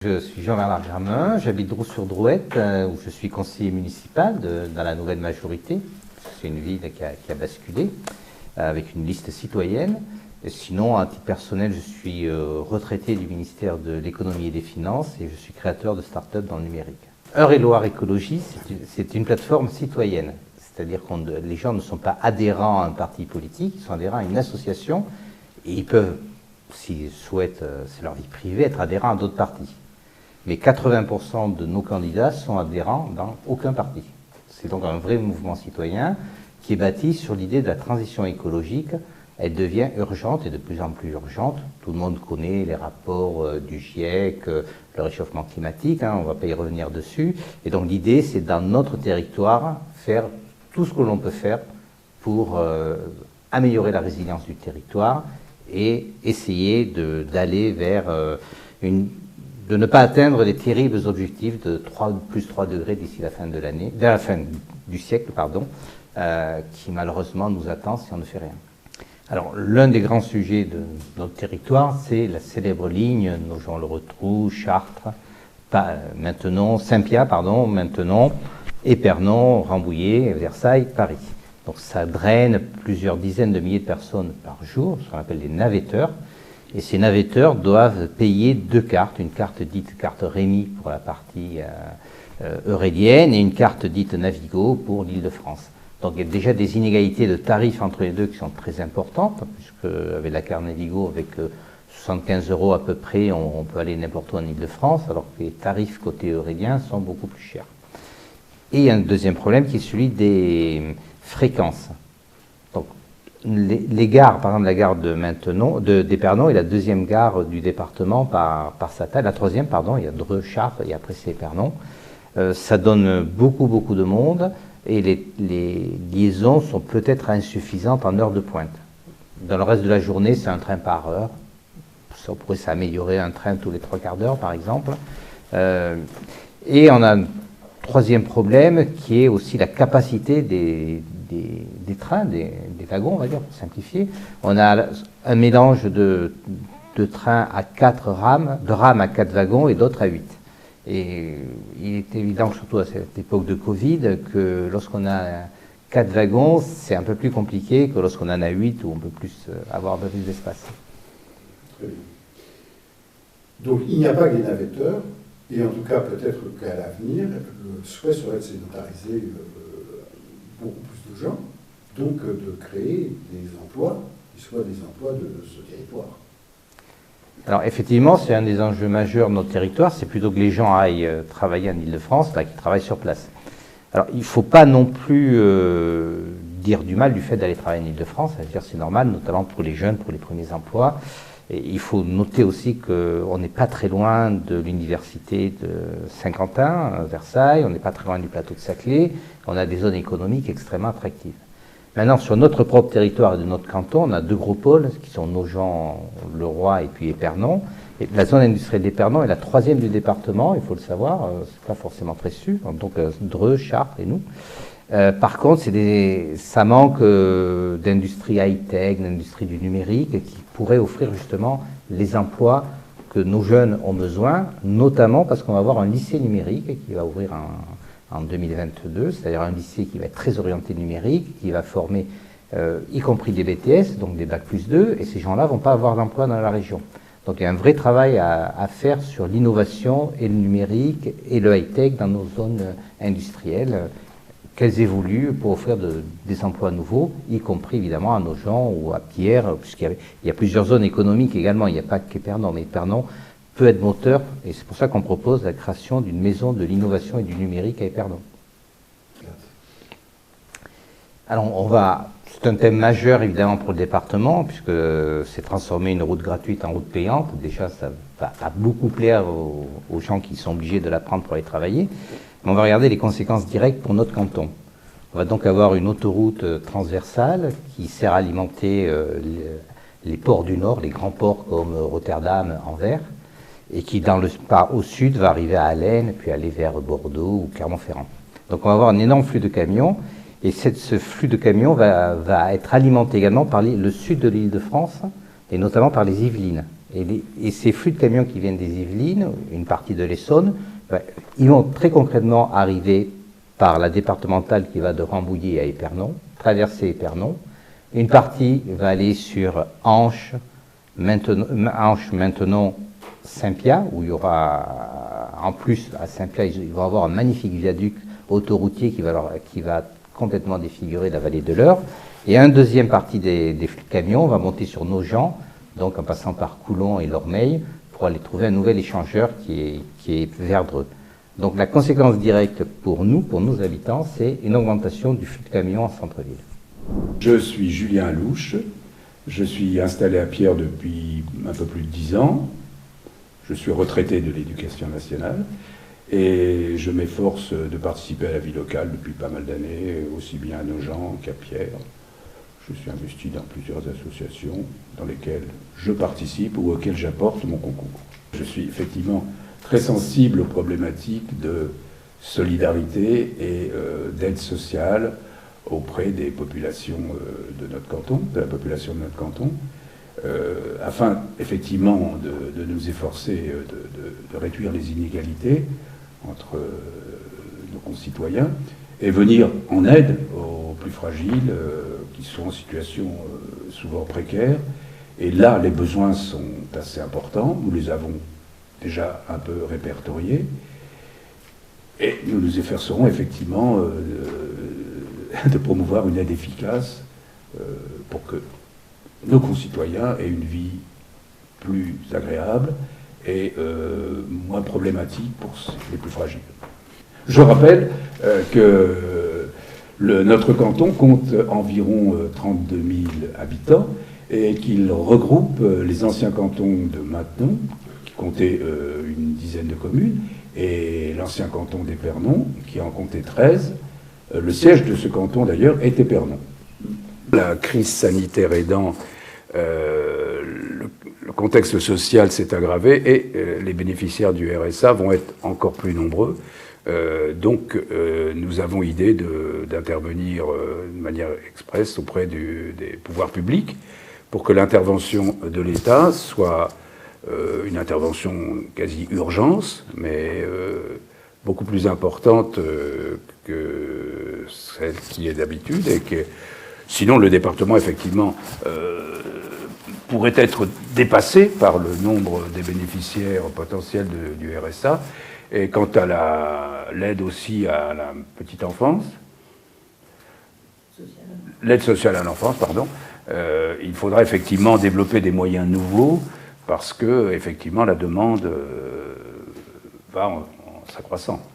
Je suis Jean-Bernard Germain, j'habite Dreux-sur-Drouette, où je suis conseiller municipal dans la nouvelle majorité. C'est une ville qui a basculé avec une liste citoyenne. Et sinon, à titre personnel, je suis retraité du ministère de l'économie et des finances et je suis créateur de start-up dans le numérique. Eure-et-Loir Écologie, c'est une plateforme citoyenne. C'est-à-dire que les gens ne sont pas adhérents à un parti politique, ils sont adhérents à une association et ils peuvent, s'ils souhaitent, c'est leur vie privée, être adhérents à d'autres partis. Mais 80% de nos candidats sont adhérents dans aucun parti. C'est donc un vrai mouvement citoyen qui est bâti sur l'idée de la transition écologique. Elle devient urgente et de plus en plus urgente. Tout le monde connaît les rapports du GIEC, le réchauffement climatique, on ne va pas y revenir dessus. Et donc l'idée, c'est dans notre territoire, faire tout ce que l'on peut faire pour améliorer la résilience du territoire et essayer d'aller vers de ne pas atteindre les terribles objectifs de plus 3 degrés d'ici la fin de l'année, vers la fin du siècle, qui malheureusement nous attend si on ne fait rien. Alors, l'un des grands sujets de notre territoire, c'est la célèbre ligne Nogent-le-Rotrou, Chartres, Saint-Pia, maintenant, Épernon, Rambouillet, Versailles, Paris. Donc ça draine plusieurs dizaines de milliers de personnes par jour, ce qu'on appelle des navetteurs. Et ces navetteurs doivent payer 2 cartes, une carte dite carte Rémi pour la partie eurélienne et une carte dite Navigo pour l'Île-de-France. Donc il y a déjà des inégalités de tarifs entre les deux qui sont très importantes, puisque avec la carte Navigo, avec 75 € à peu près, on peut aller n'importe où en Île-de-France, alors que les tarifs côté eurélien sont beaucoup plus chers. Et il y a un deuxième problème qui est celui des fréquences. Donc, les gares, par exemple la gare d'Épernon est la deuxième gare du département par sa taille, la troisième, il y a Dreux, Chartres et après c'est Épernon. Ça donne beaucoup de monde et les liaisons sont peut-être insuffisantes en heure de pointe. Dans le reste de la journée, c'est un train par heure. Ça pourrait s'améliorer un train tous les 3 quarts d'heure par exemple. Et on a un troisième problème qui est aussi la capacité des trains, des wagons, on va dire, pour simplifier. On a un mélange de trains à 4 rames, de rames à 4 wagons et d'autres à 8. Et il est évident, surtout à cette époque de Covid, que lorsqu'on a 4 wagons, c'est un peu plus compliqué que lorsqu'on en a 8, où on peut plus avoir un peu plus d'espace. Très bien. Donc il n'y a pas que des navetteurs, et en tout cas peut-être qu'à l'avenir, le souhait serait de sédentariser beaucoup plus de gens, donc de créer des emplois qui soient des emplois de ce territoire. Alors effectivement, c'est un des enjeux majeurs de notre territoire, c'est plutôt que les gens aillent travailler en Île-de-France, qu'ils travaillent sur place. Alors il ne faut pas non plus dire du mal du fait d'aller travailler en Île-de-France, c'est-à-dire c'est normal, notamment pour les jeunes, pour les premiers emplois. Et il faut noter aussi qu'on n'est pas très loin de l'université de Saint-Quentin, Versailles, on n'est pas très loin du plateau de Saclay, on a des zones économiques extrêmement attractives. Maintenant, sur notre propre territoire et de notre canton, on a 2 gros pôles qui sont Nogent-le-Roi et puis Épernon. Et la zone industrielle d'Épernon est la 3e du département, il faut le savoir, c'est pas forcément très sûr, donc Dreux, Chartres et nous. Par contre, ça manque d'industrie high-tech, d'industrie du numérique qui pourrait offrir justement les emplois que nos jeunes ont besoin, notamment parce qu'on va avoir un lycée numérique qui va ouvrir en 2022, c'est-à-dire un lycée qui va être très orienté numérique, qui va former y compris des BTS, donc des Bac+2, et ces gens-là ne vont pas avoir d'emploi dans la région. Donc il y a un vrai travail à faire sur l'innovation et le numérique et le high-tech dans nos zones industrielles, qu'elles évoluent pour offrir des emplois nouveaux, y compris évidemment à Nogent ou à Pierre, puisqu'il y a plusieurs zones économiques également, il n'y a pas qu'Épernon, mais Épernon peut être moteur, et c'est pour ça qu'on propose la création d'une maison de l'innovation et du numérique à Épernon. Alors c'est un thème majeur évidemment pour le département, puisque c'est transformer une route gratuite en route payante. Déjà, ça va beaucoup plaire aux gens qui sont obligés de la prendre pour aller travailler. Mais on va regarder les conséquences directes pour notre canton. On va donc avoir une autoroute transversale qui sert à alimenter les ports du Nord, les grands ports comme Rotterdam, Anvers, et qui, au sud, va arriver à Allen, puis aller vers Bordeaux ou Clermont-Ferrand. Donc on va avoir un énorme flux de camions, et ce flux de camions va être alimenté également par le sud de l'Île-de-France, et notamment par les Yvelines. Et ces flux de camions qui viennent des Yvelines, une partie de l'Essonne, ils vont très concrètement arriver par la départementale qui va de Rambouillet à Épernon, traverser Épernon. Une partie va aller sur Anche, maintenant Saint-Pia, où il y aura, en plus, à Saint-Pia, ils vont avoir un magnifique viaduc autoroutier qui va complètement défigurer la vallée de l'Eure. Et une deuxième partie des flux de camions va monter sur Nogent, donc en passant par Coulon et Lormeil, pour aller trouver un nouvel échangeur qui est Verdreux. Donc la conséquence directe pour nous, pour nos habitants, c'est une augmentation du flux de camions en centre-ville. Je suis Julien Alouche, je suis installé à Pierre depuis un peu plus de 10 ans. Je suis retraité de l'Éducation nationale et je m'efforce de participer à la vie locale depuis pas mal d'années, aussi bien à Nogent qu'à Pierre. Je suis investi dans plusieurs associations dans lesquelles je participe ou auxquelles j'apporte mon concours. Je suis effectivement très sensible aux problématiques de solidarité et d'aide sociale auprès des populations de notre canton, de la population de notre canton, afin effectivement de nous efforcer de réduire les inégalités entre nos concitoyens et venir en aide aux plus fragiles qui sont en situation souvent précaire. Et là, les besoins sont assez importants. Nous les avons déjà un peu répertoriés. Et nous nous efforcerons effectivement de promouvoir une aide efficace pour que nos concitoyens aient une vie plus agréable et moins problématique pour les plus fragiles. Je rappelle que notre canton compte environ 32 000 habitants et qu'il regroupe les anciens cantons de Maintenon, qui comptaient une dizaine de communes, et l'ancien canton d'Épernon, qui en comptait 13. Le siège de ce canton, d'ailleurs, est Épernon. La crise sanitaire aidant, le contexte social s'est aggravé et les bénéficiaires du RSA vont être encore plus nombreux. Donc, nous avons idée d'intervenir de manière expresse auprès des pouvoirs publics pour que l'intervention de l'État soit une intervention quasi urgence, mais beaucoup plus importante que celle qui est d'habitude, et que sinon le département effectivement pourrait être dépassé par le nombre des bénéficiaires potentiels du RSA. Et quant à l'aide aussi à la petite enfance, l'aide sociale à l'enfance, pardon, il faudra effectivement développer des moyens nouveaux parce que effectivement la demande va en s'accroissant.